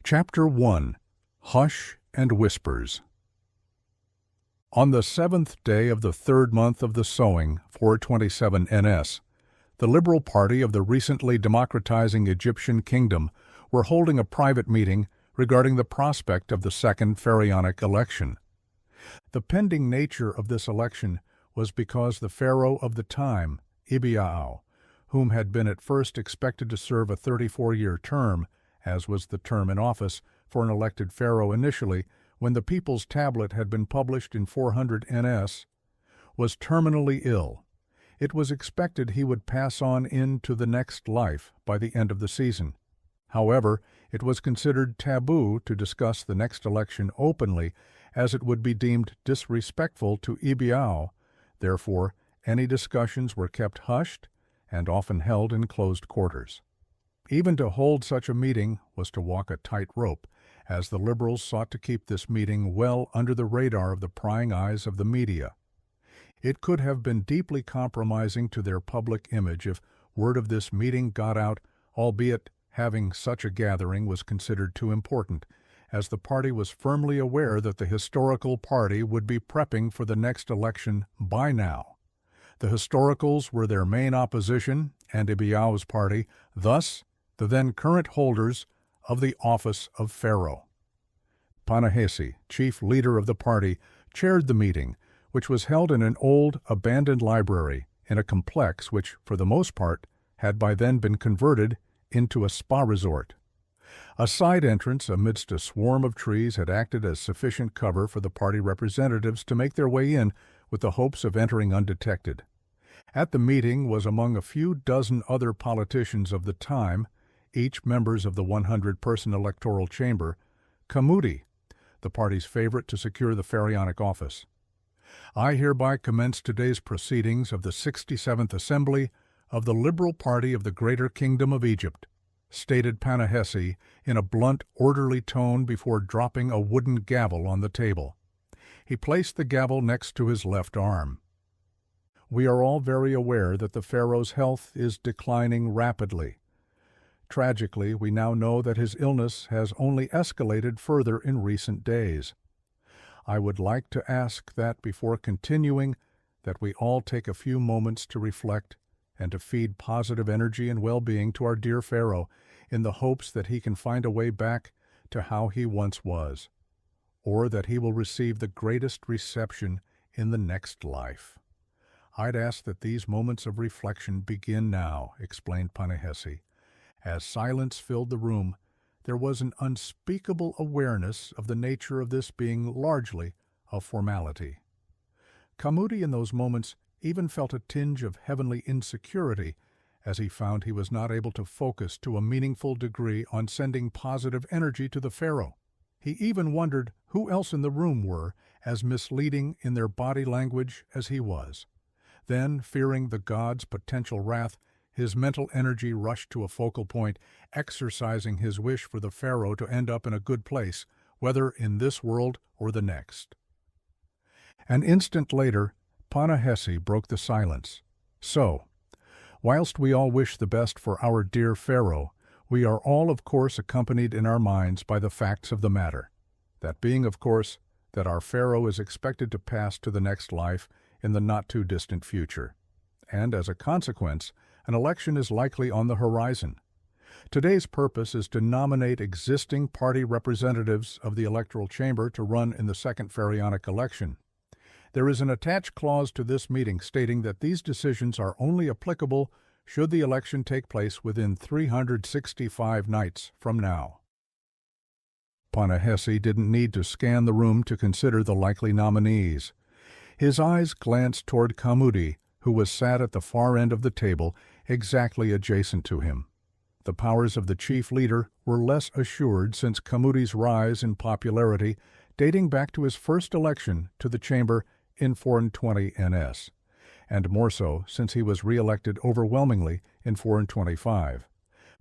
Chapter 1. Hush and Whispers. On the 7th day of the 3rd month of the sowing, 427 NS, the Liberal Party of the recently democratizing Egyptian kingdom were holding a private meeting regarding the prospect of the second pharaonic election. The pending nature of this election was because the pharaoh of the time, Ibiaow, whom had been at first expected to serve a 34-year term, as was the term in office for an elected pharaoh initially when the People's Tablet had been published in 400 NS, was terminally ill. It was expected he would pass on into the next life by the end of the season. However, it was considered taboo to discuss the next election openly, as it would be deemed disrespectful to Ibiaow. Therefore, any discussions were kept hushed and often held in closed quarters. Even to hold such a meeting was to walk a tight rope, as the Liberals sought to keep this meeting well under the radar of the prying eyes of the media. It could have been deeply compromising to their public image if word of this meeting got out, albeit having such a gathering was considered too important, as the party was firmly aware that the historical party would be prepping for the next election by now. The historicals were their main opposition, and Ibiaow's party, thus the then current holders of the office of Pharaoh. Ahmose, chief leader of the party, chaired the meeting, which was held in an old, abandoned library in a complex which, for the most part, had by then been converted into a spa resort. A side entrance amidst a swarm of trees had acted as sufficient cover for the party representatives to make their way in with the hopes of entering undetected. At the meeting was among a few dozen other politicians of the time, each members of the 100-person electoral chamber, Ch.1, the party's favorite to secure the pharaonic office. I hereby commence today's proceedings of the 67th Assembly of the Liberal Party of the Greater Kingdom of Egypt, stated Ahmose in a blunt, orderly tone before dropping a wooden gavel on the table. He placed the gavel next to his left arm. We are all very aware that the pharaoh's health is declining rapidly. Tragically, we now know that his illness has only escalated further in recent days. I would like to ask that before continuing, that we all take a few moments to reflect and to feed positive energy and well-being to our dear Pharaoh in the hopes that he can find a way back to how he once was, or that he will receive the greatest reception in the next life. I'd ask that these moments of reflection begin now, explained Ahmose. As silence filled the room, there was an unspeakable awareness of the nature of this being largely a formality. Ch.1 in those moments even felt a tinge of heavenly insecurity as he found he was not able to focus to a meaningful degree on sending positive energy to the pharaoh. He even wondered who else in the room were as misleading in their body language as he was. Then, fearing the god's potential wrath, his mental energy rushed to a focal point, exercising his wish for the pharaoh to end up in a good place, whether in this world or the next. An instant later, Ahmose broke the silence. So, whilst we all wish the best for our dear pharaoh, we are all, of course, accompanied in our minds by the facts of the matter. That being, of course, that our pharaoh is expected to pass to the next life in the not-too-distant future. And, as a consequence, an election is likely on the horizon. Today's purpose is to nominate existing party representatives of the electoral chamber to run in the second pharaonic election. There is an attached clause to this meeting stating that these decisions are only applicable should the election take place within 365 nights from now. Ahmose didn't need to scan the room to consider the likely nominees. His eyes glanced toward Ch.1, who was sat at the far end of the table, exactly adjacent to him. The powers of the chief leader were less assured since Ch.1's rise in popularity, dating back to his first election to the chamber in 420 NS, and more so since he was re-elected overwhelmingly in 425.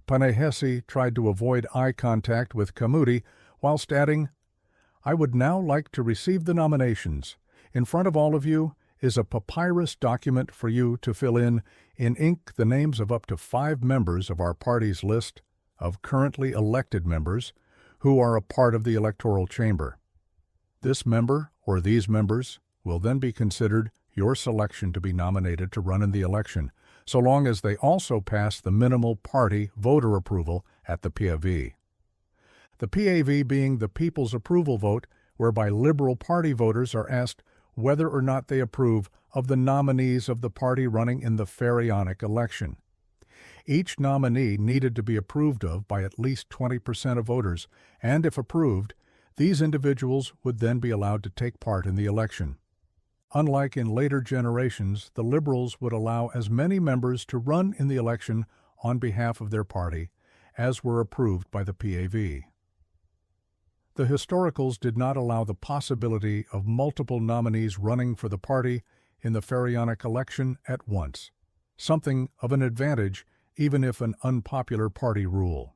Ahmose tried to avoid eye contact with Ch.1 whilst adding, "I would now like to receive the nominations. In front of all of you is a papyrus document for you to fill in ink the names of up to 5 members of our party's list of currently elected members who are a part of the electoral chamber. This member or these members will then be considered your selection to be nominated to run in the election, so long as they also pass the minimal party voter approval at the PAV. The PAV being the people's approval vote, whereby Liberal Party voters are asked whether or not they approve of the nominees of the party running in the pharaonic election. Each nominee needed to be approved of by at least 20% of voters, and if approved, these individuals would then be allowed to take part in the election. Unlike in later generations, the Liberals would allow as many members to run in the election on behalf of their party as were approved by the PAV. The historicals did not allow the possibility of multiple nominees running for the party in the pharaonic election at once, something of an advantage even if an unpopular party rule.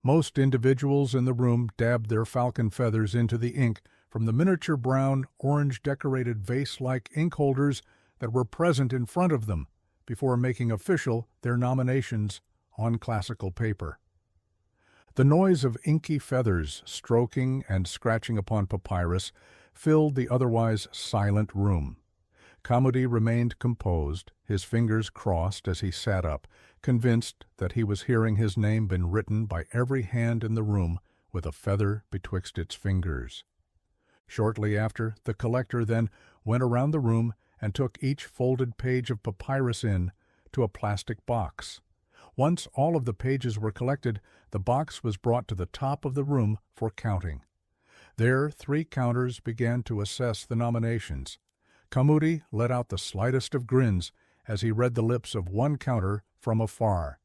Most individuals in the room dabbed their falcon feathers into the ink from the miniature brown, orange-decorated vase-like ink holders that were present in front of them before making official their nominations on classical paper. The noise of inky feathers stroking and scratching upon papyrus filled the otherwise silent room. Kamudi remained composed, his fingers crossed as he sat up, convinced that he was hearing his name been written by every hand in the room with a feather betwixt its fingers. Shortly after, the collector then went around the room and took each folded page of papyrus in to a plastic box. Once all of the pages were collected, the box was brought to the top of the room for counting. There, 3 counters began to assess the nominations. Kamudi let out the slightest of grins as he read the lips of one counter from afar.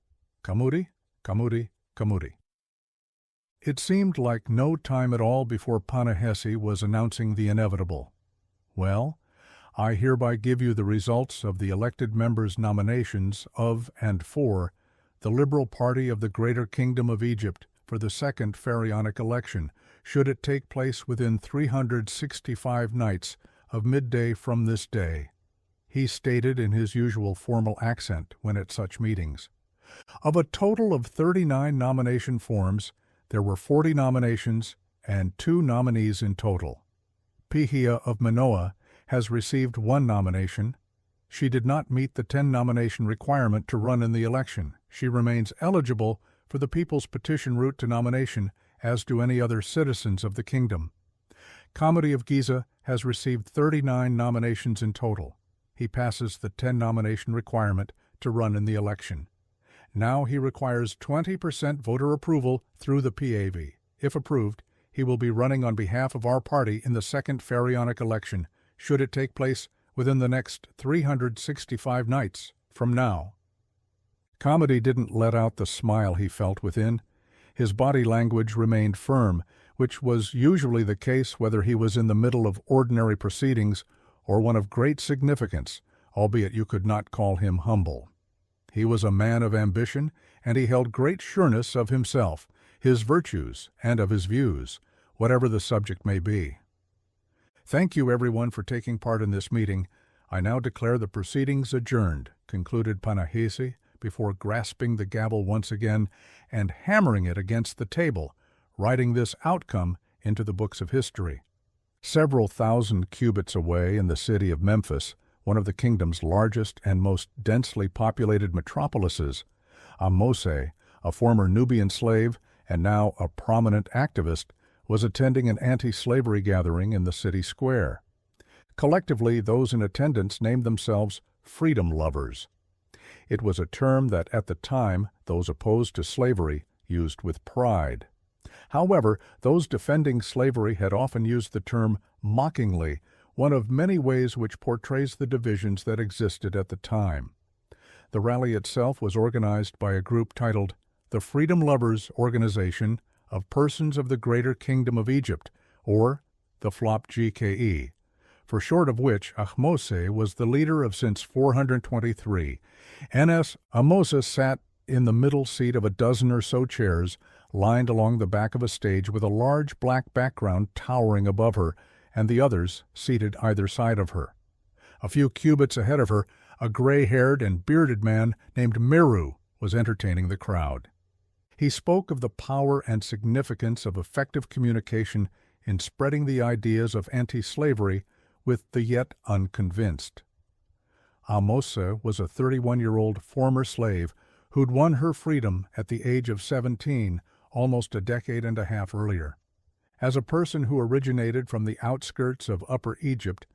Kamudi, Kamudi, Kamudi. It seemed like no time at all before Panahesi was announcing the inevitable. Well, I hereby give you the results of the elected members' nominations of and for the Liberal Party of the Greater Kingdom of Egypt for the second pharaonic election, should it take place within 365 nights of midday from this day, he stated in his usual formal accent when at such meetings. Of a total of 39 nomination forms, there were 40 nominations and 2 nominees in total. Pihia of Manoah has received 1 nomination. She did not meet the 10 nomination requirement to run in the election. She remains eligible for the People's Petition route to nomination, as do any other citizens of the kingdom. Kamudi of Giza has received 39 nominations in total. He passes the 10 nomination requirement to run in the election. Now he requires 20% voter approval through the PAV. If approved, he will be running on behalf of our party in the second pharaonic election, should it take place within the next 365 nights from now. Kamudi didn't let out the smile he felt within. His body language remained firm, which was usually the case whether he was in the middle of ordinary proceedings or one of great significance, albeit you could not call him humble. He was a man of ambition, and he held great sureness of himself, his virtues, and of his views, whatever the subject may be. Thank you, everyone, for taking part in this meeting. I now declare the proceedings adjourned, concluded Panahesi, before grasping the gavel once again and hammering it against the table, writing this outcome into the books of history. Several thousand cubits away in the city of Memphis, one of the kingdom's largest and most densely populated metropolises, Ahmose, a former Nubian slave and now a prominent activist, was attending an anti-slavery gathering in the city square. Collectively, those in attendance named themselves freedom lovers. It was a term that at the time those opposed to slavery used with pride. However, those defending slavery had often used the term mockingly, one of many ways which portrays the divisions that existed at the time. The rally itself was organized by a group titled the Freedom Lovers Organization of Persons of the Greater Kingdom of Egypt, or the FLOP-GKE, for short of which Ahmose was the leader of since 423. NS Ahmose sat in the middle seat of a dozen or so chairs, lined along the back of a stage with a large black background towering above her, and the others seated either side of her. A few cubits ahead of her, a gray-haired and bearded man named Meru was entertaining the crowd. He spoke of the power and significance of effective communication in spreading the ideas of anti-slavery with the yet unconvinced. Ahmose was a 31-year-old former slave who'd won her freedom at the age of 17, almost a decade and a half earlier. As a person who originated from the outskirts of Upper Egypt,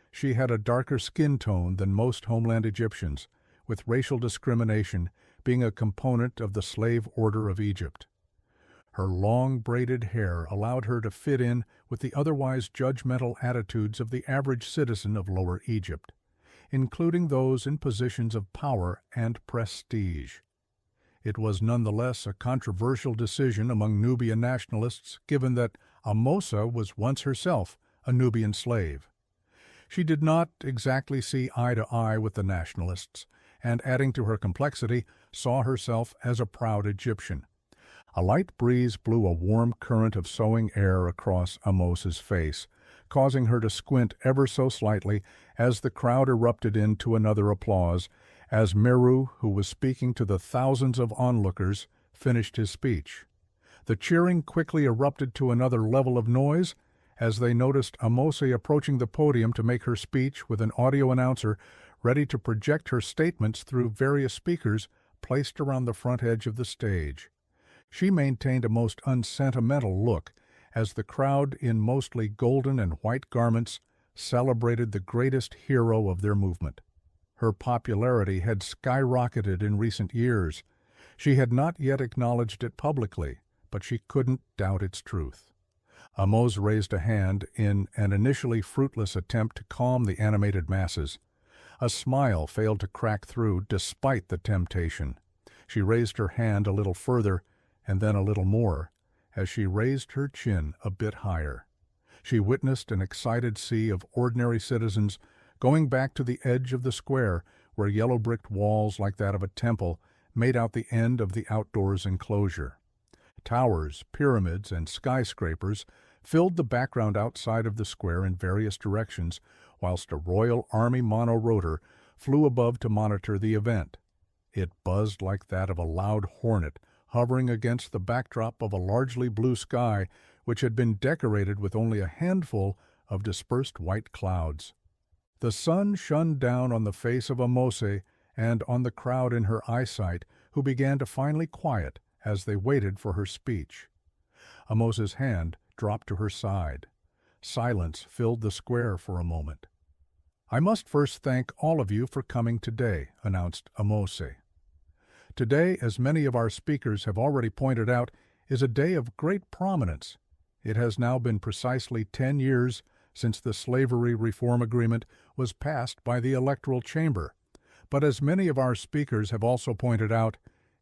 she had a darker skin tone than most homeland Egyptians, with racial discrimination being a component of the slave order of Egypt. Her long braided hair allowed her to fit in with the otherwise judgmental attitudes of the average citizen of Lower Egypt, including those in positions of power and prestige. It was nonetheless a controversial decision among Nubian nationalists, given that Ahmose was once herself a Nubian slave. She did not exactly see eye to eye with the nationalists, and adding to her complexity, saw herself as a proud Egyptian. A light breeze blew a warm current of sowing air across Ahmose's face, causing her to squint ever so slightly as the crowd erupted into another applause, as Meru, who was speaking to the thousands of onlookers, finished his speech. The cheering quickly erupted to another level of noise as they noticed Ahmose approaching the podium to make her speech with an audio announcer ready to project her statements through various speakers placed around the front edge of the stage. She maintained a most unsentimental look as the crowd in mostly golden and white garments celebrated the greatest hero of their movement. Her popularity had skyrocketed in recent years. She had not yet acknowledged it publicly, but she couldn't doubt its truth. Ahmose raised a hand in an initially fruitless attempt to calm the animated masses. A smile failed to crack through despite the temptation. She raised her hand a little further and then a little more as she raised her chin a bit higher. She witnessed an excited sea of ordinary citizens going back to the edge of the square where yellow-bricked walls like that of a temple made out the end of the outdoors enclosure. Towers, pyramids, and skyscrapers filled the background outside of the square in various directions, whilst a Royal Army monorotor flew above to monitor the event. It buzzed like that of a loud hornet, hovering against the backdrop of a largely blue sky which had been decorated with only a handful of dispersed white clouds. The sun shone down on the face of Ahmose and on the crowd in her eyesight, who began to finally quiet as they waited for her speech. Ahmose's hand dropped to her side. Silence filled the square for a moment. "I must first thank all of you for coming today," announced Ahmose. "Today, as many of our speakers have already pointed out, is a day of great prominence. It has now been precisely 10 years since the Slavery Reform Agreement was passed by the electoral chamber. But as many of our speakers have also pointed out,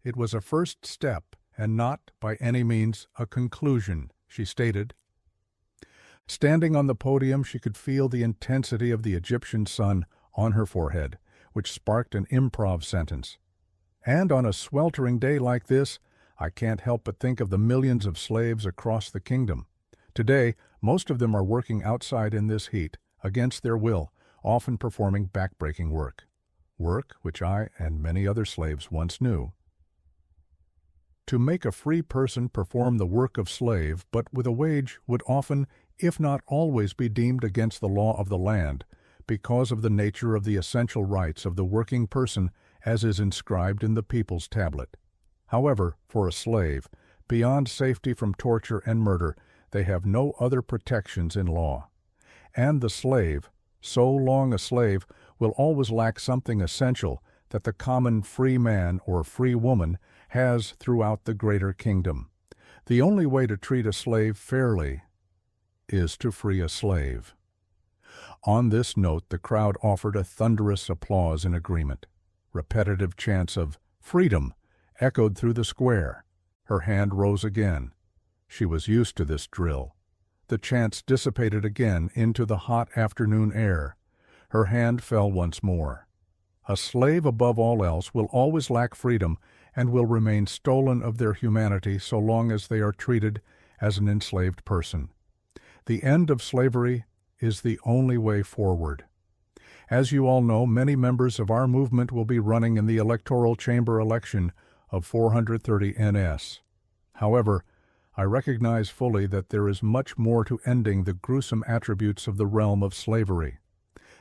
it was a first step and not by any means a conclusion," she stated. Standing on the podium, she could feel the intensity of the Egyptian sun on her forehead, which sparked an improv sentence. "And on a sweltering day like this, I can't help but think of the millions of slaves across the kingdom. Today, most of them are working outside in this heat, against their will, often performing back-breaking work. Work which I and many other slaves once knew. To make a free person perform the work of slave, but with a wage, would often, if not always, be deemed against the law of the land, because of the nature of the essential rights of the working person as is inscribed in the People's Tablet. However, for a slave, beyond safety from torture and murder, they have no other protections in law. And the slave, so long a slave, will always lack something essential that the common free man or free woman has throughout the greater kingdom. The only way to treat a slave fairly is to free a slave." On this note, the crowd offered a thunderous applause in agreement. Repetitive chants of "Freedom" echoed through the square. Her hand rose again. She was used to this drill. The chants dissipated again into the hot afternoon air. Her hand fell once more. A slave above all else will always lack freedom and will remain stolen of their humanity so long as they are treated as an enslaved person. The end of slavery is the only way forward. As you all know, many members of our movement will be running in the electoral chamber election of 430 NS. However, I recognize fully that there is much more to ending the gruesome attributes of the realm of slavery.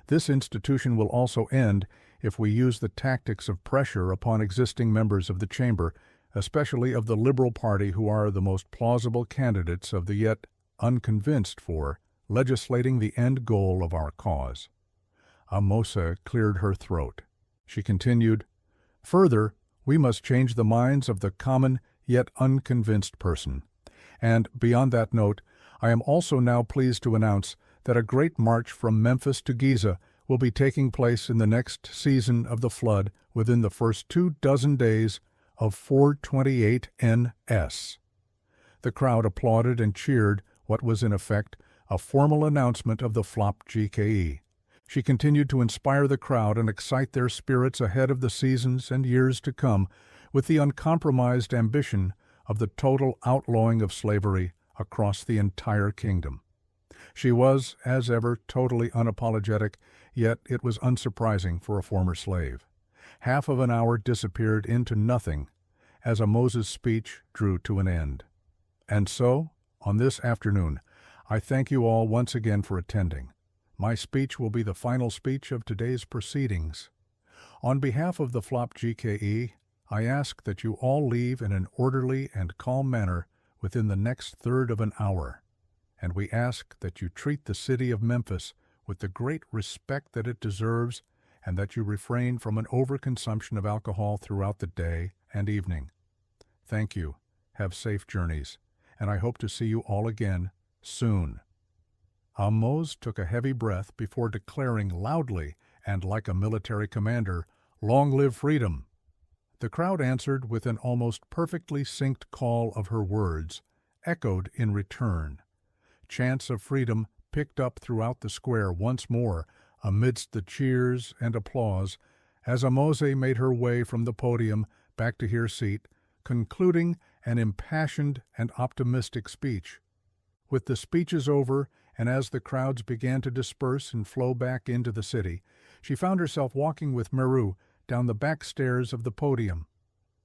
This institution will also end if we use the tactics of pressure upon existing members of the chamber, especially of the Liberal Party, who are the most plausible candidates of the yet unconvinced for legislating the end goal of our cause. Ahmose cleared her throat. She continued, "Further, we must change the minds of the common yet unconvinced person. And beyond that note, I am also now pleased to announce that a great march from Memphis to Giza will be taking place in the next season of the flood within the first 24 days of 428 NS. The crowd applauded and cheered what was in effect a formal announcement of the flop GKE. She continued to inspire the crowd and excite their spirits ahead of the seasons and years to come with the uncompromised ambition of the total outlawing of slavery across the entire kingdom. She was, as ever, totally unapologetic, yet it was unsurprising for a former slave. Half of an hour disappeared into nothing as Ahmose's speech drew to an end. And so, on this afternoon, I thank you all once again for attending. My speech will be the final speech of today's proceedings. On behalf of the flop GKE, I ask that you all leave in an orderly and calm manner within the next third of an hour, and we ask that you treat the city of Memphis with the great respect that it deserves, and that you refrain from an overconsumption of alcohol throughout the day and evening. Thank you. Have safe journeys, and I hope to see you all again soon." Ahmose took a heavy breath before declaring loudly and like a military commander, "Long live freedom!" The crowd answered with an almost perfectly synced call of her words, echoed in return. Chants of freedom picked up throughout the square once more amidst the cheers and applause as Ahmose made her way from the podium back to her seat, concluding an impassioned and optimistic speech. With the speeches over, and as the crowds began to disperse and flow back into the city, she found herself walking with Meru down the back stairs of the podium.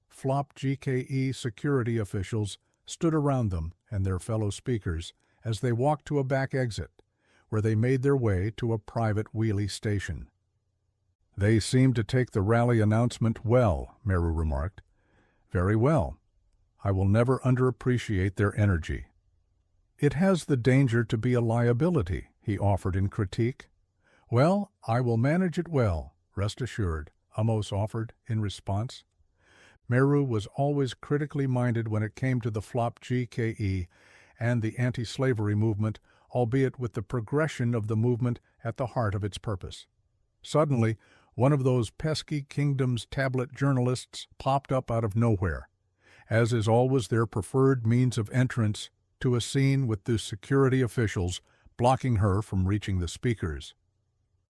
Flop GKE security officials stood around them and their fellow speakers as they walked to a back exit, where they made their way to a private wheelie station. "They seem to take the rally announcement well," Meru remarked. "Very well. I will never underappreciate their energy." "It has the danger to be a liability," he offered in critique. "Well, I will manage it well, rest assured," Ahmose offered in response. Meru was always critically minded when it came to the flop GKE and the anti-slavery movement, albeit with the progression of the movement at the heart of its purpose. Suddenly, one of those pesky Kingdom's tablet journalists popped up out of nowhere, as is always their preferred means of entrance to a scene with the security officials blocking her from reaching the speakers.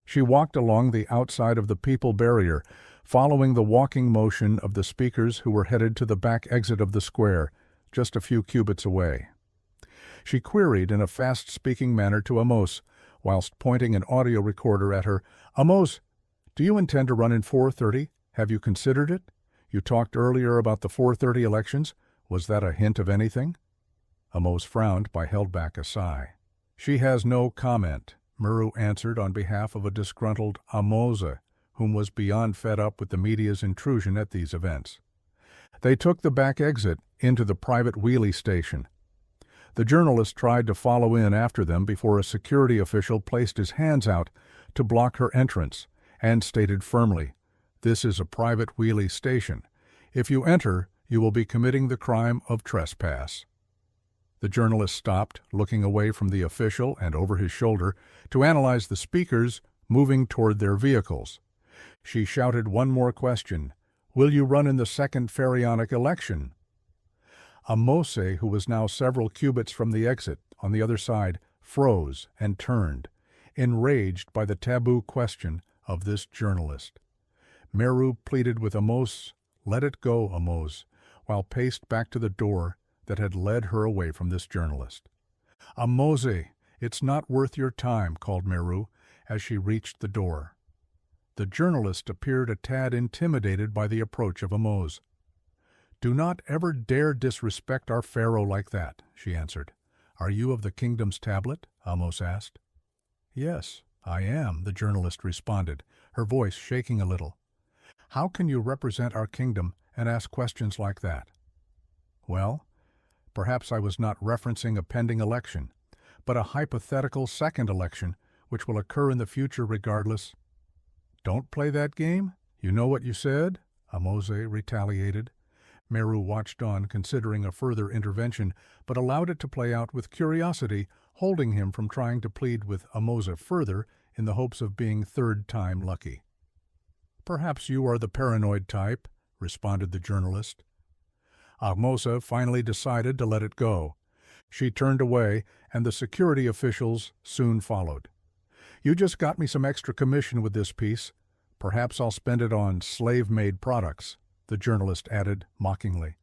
She walked along the outside of the people barrier, following the walking motion of the speakers who were headed to the back exit of the square, just a few cubits away. She queried in a fast-speaking manner to Ahmose, whilst pointing an audio recorder at her, "Ahmose, do you intend to run in 430? Have you considered it? You talked earlier about the 430 elections. Was that a hint of anything?" Ahmose frowned but held back a sigh. "She has no comment," Meru answered on behalf of a disgruntled Ahmose, whom was beyond fed up with the media's intrusion at these events. They took the back exit into the private wheelie station. The journalist tried to follow in after them before a security official placed his hands out to block her entrance and stated firmly, "This is a private wheelie station. If you enter, you will be committing the crime of trespass." The journalist stopped, looking away from the official and over his shoulder to analyze the speakers moving toward their vehicles. She shouted one more question, "Will you run in the second pharaonic election?" Ahmose, who was now several cubits from the exit on the other side, froze and turned, enraged by the taboo question of this journalist. Meru pleaded with Ahmose, "Let it go, Ahmose," while paced back to the door that had led her away from this journalist. "Ahmose, it's not worth your time," called Meru as she reached the door. The journalist appeared a tad intimidated by the approach of Ahmose. "Do not ever dare disrespect our pharaoh like that," she answered. "Are you of the kingdom's tablet?" Ahmose asked. "Yes, I am," the journalist responded, her voice shaking a little. "How can you represent our kingdom and ask questions like that?" "Well, perhaps I was not referencing a pending election, but a hypothetical second election, which will occur in the future regardless." "Don't play that game? You know what you said?" Ahmose retaliated. Meru watched on, considering a further intervention, but allowed it to play out with curiosity, holding him from trying to plead with Ahmose further in the hopes of being third time lucky. "Perhaps you are the paranoid type," responded the journalist. Ahmose finally decided to let it go. She turned away, and the security officials soon followed. "You just got me some extra commission with this piece. Perhaps I'll spend it on slave-made products," the journalist added mockingly.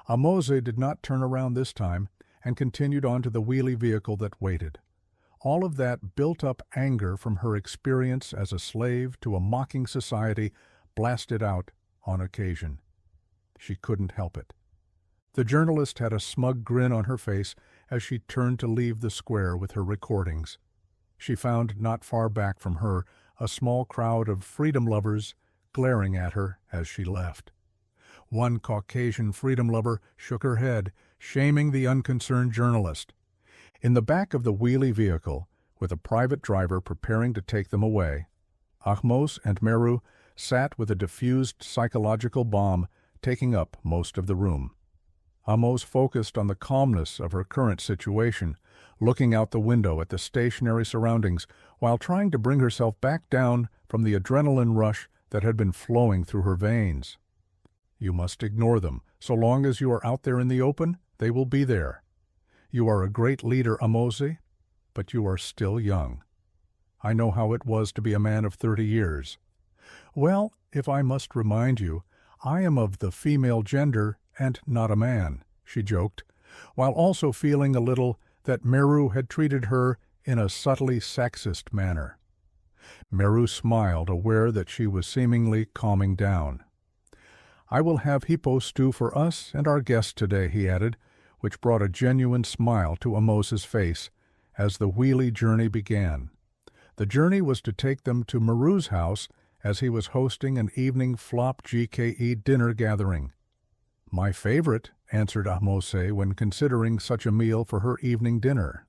Ahmose did not turn around this time and continued on to the wheelie vehicle that waited. All of that built-up anger from her experience as a slave to a mocking society blasted out on occasion. She couldn't help it. The journalist had a smug grin on her face as she turned to leave the square with her recordings. She found not far back from her a small crowd of freedom lovers glaring at her as she left. One Caucasian freedom lover shook her head, shaming the unconcerned journalist. In the back of the wheelie vehicle, with a private driver preparing to take them away, Ahmose and Meru sat with a diffused psychological bomb taking up most of the room. Ahmose focused on the calmness of her current situation, looking out the window at the stationary surroundings while trying to bring herself back down from the adrenaline rush that had been flowing through her veins. "You must ignore them. So long as you are out there in the open, they will be there. You are a great leader, Ahmose, but you are still young. I know how it was to be a man of 30 years. Well, if I must remind you, I am of the female gender and not a man," she joked, while also feeling a little that Meru had treated her in a subtly sexist manner. Meru smiled, aware that she was seemingly calming down. "I will have hippo stew for us and our guest today," he added, which brought a genuine smile to Ahmose's face as the wheelie journey began. The journey was to take them to Meru's house as he was hosting an evening flop GKE dinner gathering. "My favorite," answered Ahmose when considering such a meal for her evening dinner.